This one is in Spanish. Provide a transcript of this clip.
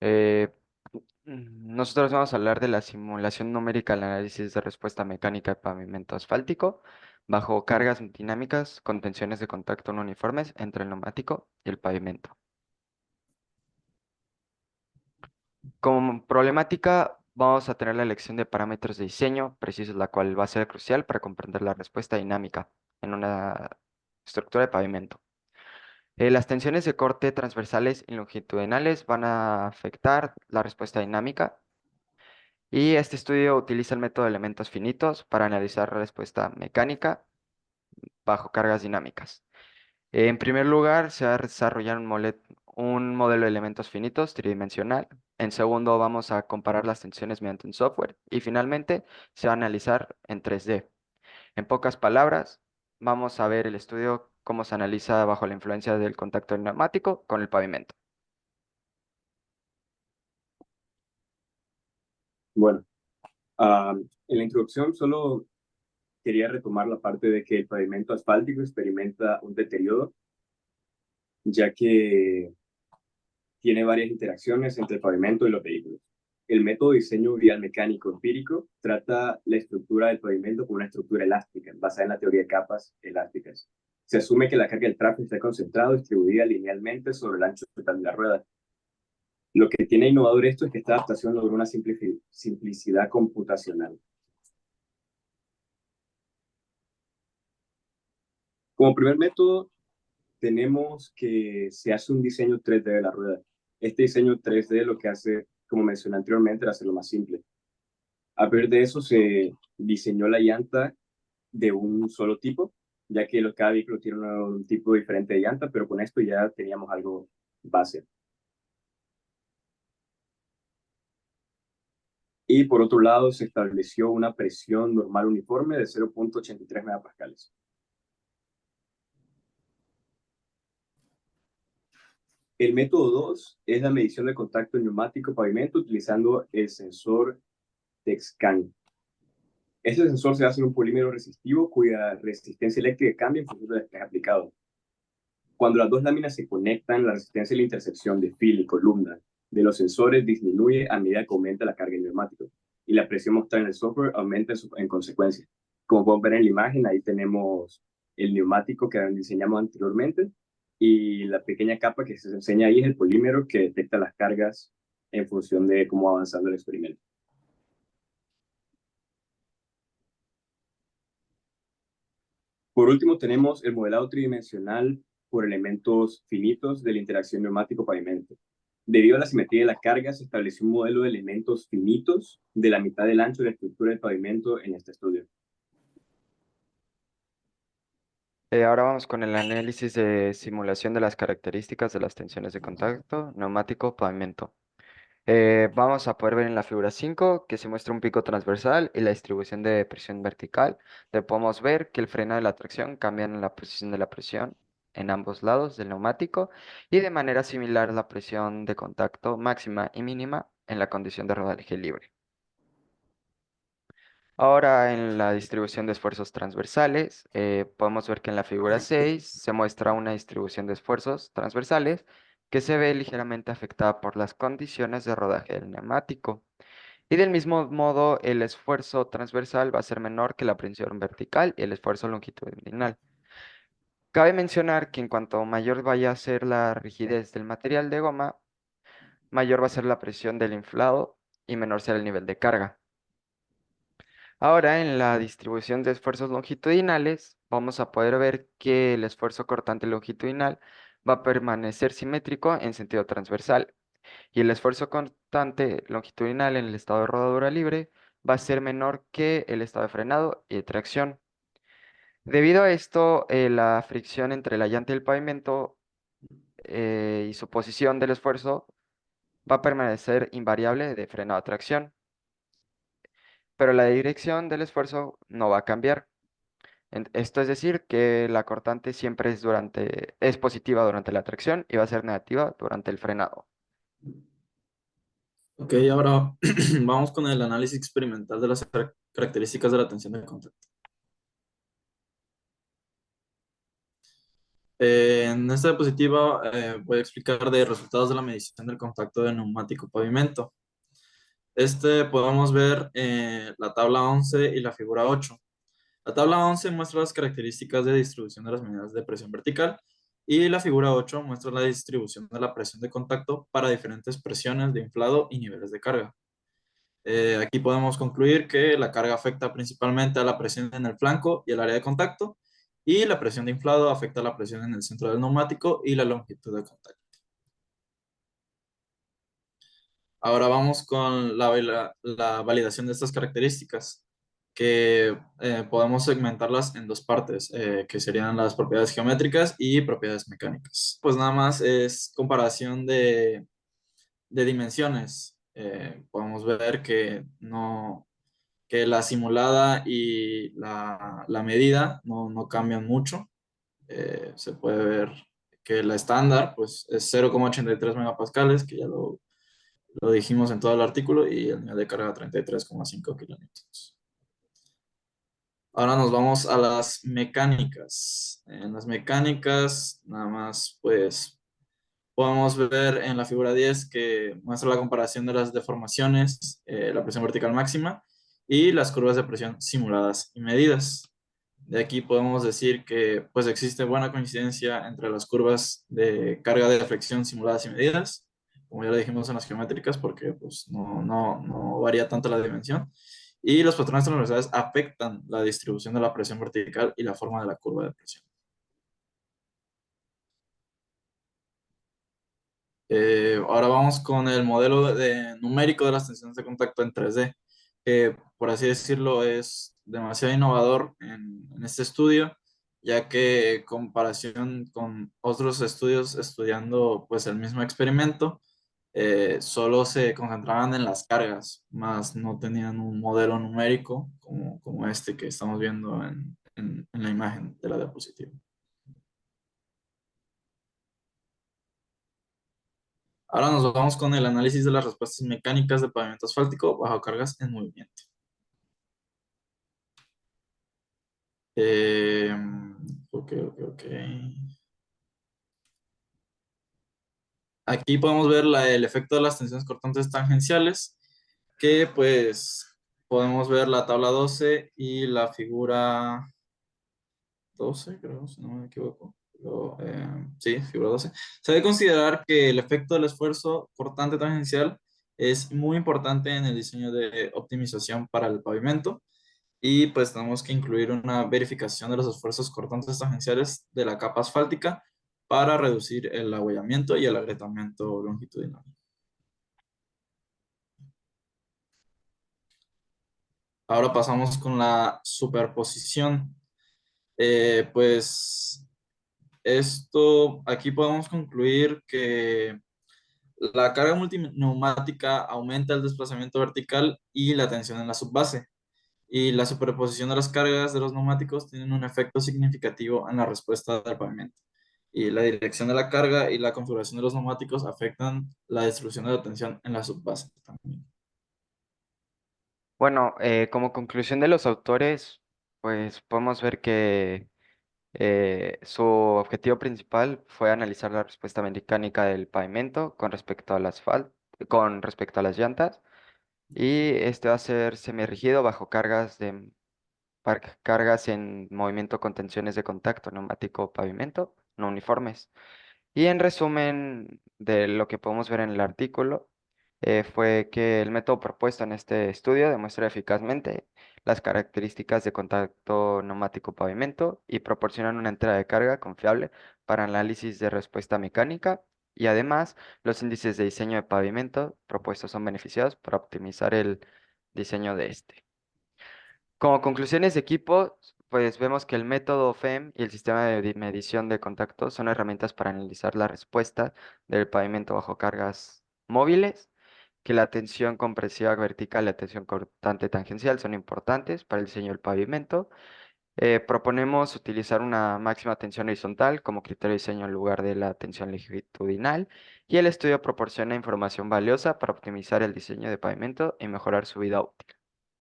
Eh, Nosotros vamos a hablar de la simulación numérica al análisis de respuesta mecánica de pavimento asfáltico bajo cargas dinámicas con tensiones de contacto no uniformes entre el neumático y el pavimento. Como problemática, vamos a tener la elección de parámetros de diseño precisos, la cual va a ser crucial para comprender la respuesta dinámica en una estructura de pavimento. Las tensiones de corte transversales y longitudinales van a afectar la respuesta dinámica y este estudio utiliza el método de elementos finitos para analizar la respuesta mecánica bajo cargas dinámicas. En primer lugar, se va a desarrollar un modelo de elementos finitos tridimensional. En segundo, vamos a comparar las tensiones mediante un software. Y finalmente, se va a analizar en 3D. En pocas palabras, vamos a ver el estudio cómo se analiza bajo la influencia del contacto neumático con el pavimento. Bueno, en la introducción solo quería retomar la parte de que el pavimento asfáltico experimenta un deterioro, ya que tiene varias interacciones entre el pavimento y los vehículos. El método de diseño vial mecánico empírico trata la estructura del pavimento como una estructura elástica, basada en la teoría de capas elásticas. Se asume que la carga del tráfico está concentrada, distribuida linealmente sobre el ancho total de la rueda. Lo que tiene innovador esto es que esta adaptación logra una simplicidad computacional. Como primer método, tenemos que se hace un diseño 3D de la rueda. Este diseño 3D lo que hace, como mencioné anteriormente, era hacerlo más simple. A partir de eso se diseñó la llanta de un solo tipo, ya que cada vehículo tiene un tipo diferente de llanta, pero con esto ya teníamos algo base. Y por otro lado, se estableció una presión normal uniforme de 0.83 megapascales. El método 2 es la medición de contacto neumático-pavimento utilizando el sensor TEXCAN. Este sensor se basa en un polímero resistivo cuya resistencia eléctrica cambia en función del desgaste aplicado. Cuando las dos láminas se conectan, la resistencia de la intersección de fil y columna de los sensores disminuye a medida que aumenta la carga del neumático y la presión mostrada en el software aumenta en consecuencia. Como pueden ver en la imagen, ahí tenemos el neumático que diseñamos anteriormente y la pequeña capa que se enseña ahí es el polímero que detecta las cargas en función de cómo va avanzando el experimento. Por último, tenemos el modelado tridimensional por elementos finitos de la interacción neumático-pavimento. Debido a la simetría de la carga, se estableció un modelo de elementos finitos de la mitad del ancho de la estructura del pavimento en este estudio. Ahora vamos con el análisis de simulación de las características de las tensiones de contacto neumático-pavimento. Vamos a poder ver en la figura 5 que se muestra un pico transversal y la distribución de presión vertical. Podemos ver que el freno de la tracción cambia en la posición de la presión en ambos lados del neumático y de manera similar la presión de contacto máxima y mínima en la condición de rodaje libre. Ahora en la distribución de esfuerzos transversales, podemos ver que en la figura 6 se muestra una distribución de esfuerzos transversales que se ve ligeramente afectada por las condiciones de rodaje del neumático. Y del mismo modo, el esfuerzo transversal va a ser menor que la presión vertical y el esfuerzo longitudinal. Cabe mencionar que en cuanto mayor vaya a ser la rigidez del material de goma, mayor va a ser la presión del inflado y menor será el nivel de carga. Ahora, en la distribución de esfuerzos longitudinales, vamos a poder ver que el esfuerzo cortante longitudinal va a permanecer simétrico en sentido transversal y el esfuerzo cortante longitudinal en el estado de rodadura libre va a ser menor que el estado de frenado y de tracción. Debido a esto, la fricción entre la llanta y el pavimento y su posición del esfuerzo va a permanecer invariable de frenado a tracción, pero la dirección del esfuerzo no va a cambiar. Esto es decir, que la cortante siempre es positiva durante la tracción y va a ser negativa durante el frenado. Ok, ahora vamos con el análisis experimental de las características de la tensión de contacto. En esta diapositiva voy a explicar de resultados de la medición del contacto de neumático pavimento. Podemos ver la tabla 11 y la figura 8. La tabla 11 muestra las características de distribución de las medidas de presión vertical y la figura 8 muestra la distribución de la presión de contacto para diferentes presiones de inflado y niveles de carga. Aquí podemos concluir que la carga afecta principalmente a la presión en el flanco y el área de contacto, y la presión de inflado afecta a la presión en el centro del neumático y la longitud de contacto. Ahora vamos con la validación de estas características, que podemos segmentarlas en dos partes, que serían las propiedades geométricas y propiedades mecánicas. Pues nada más es comparación de dimensiones. Podemos ver que no, que la simulada y la medida no cambian mucho. Se puede ver que la estándar pues, es 0,83 megapascales, que ya lo dijimos en todo el artículo, y el nivel de carga 33,5 kilonewtons. Ahora nos vamos a las mecánicas. En las mecánicas, nada más, pues podemos ver en la figura 10 que muestra la comparación de las deformaciones, la presión vertical máxima y las curvas de presión simuladas y medidas. De aquí podemos decir que pues existe buena coincidencia entre las curvas de carga de flexión simuladas y medidas, como ya lo dijimos en las geométricas, porque pues no varía tanto la dimensión. Y los patrones transversales afectan la distribución de la presión vertical y la forma de la curva de presión. Ahora vamos con el modelo numérico de las tensiones de contacto en 3D, que por así decirlo es demasiado innovador en este estudio, ya que en comparación con otros estudios estudiando pues el mismo experimento, solo se concentraban en las cargas, más no tenían un modelo numérico como este que estamos viendo en la imagen de la diapositiva. Ahora nos vamos con el análisis de las respuestas mecánicas de pavimento asfáltico bajo cargas en movimiento. Eh, ok. Aquí podemos ver el efecto de las tensiones cortantes tangenciales, que pues podemos ver la tabla 12 y la figura 12, creo, si no me equivoco. Sí, figura 12. Se debe considerar que el efecto del esfuerzo cortante tangencial es muy importante en el diseño de optimización para el pavimento, y pues tenemos que incluir una verificación de los esfuerzos cortantes tangenciales de la capa asfáltica para reducir el abollamiento y el agrietamiento longitudinal. Ahora pasamos con la superposición. Pues aquí podemos concluir que la carga multineumática aumenta el desplazamiento vertical y la tensión en la subbase, y la superposición de las cargas de los neumáticos tienen un efecto significativo en la respuesta del pavimento. Y la dirección de la carga y la configuración de los neumáticos afectan la distribución de la tensión en la subbase también. Bueno, como conclusión de los autores, pues podemos ver que su objetivo principal fue analizar la respuesta mecánica del pavimento con respecto al asfalto, con respecto a las llantas, y este va a ser semirrígido bajo cargas en movimiento con tensiones de contacto neumático pavimento no uniformes. Y en resumen de lo que podemos ver en el artículo, fue que el método propuesto en este estudio demuestra eficazmente las características de contacto neumático-pavimento y proporcionan una entrada de carga confiable para análisis de respuesta mecánica, y además los índices de diseño de pavimento propuestos son beneficiados para optimizar el diseño de este. Como conclusiones de equipo, pues vemos que el método FEM y el sistema de medición de contacto son herramientas para analizar la respuesta del pavimento bajo cargas móviles, que la tensión compresiva vertical y la tensión cortante tangencial son importantes para el diseño del pavimento. Proponemos utilizar una máxima tensión horizontal como criterio de diseño en lugar de la tensión longitudinal, y el estudio proporciona información valiosa para optimizar el diseño de pavimento y mejorar su vida útil.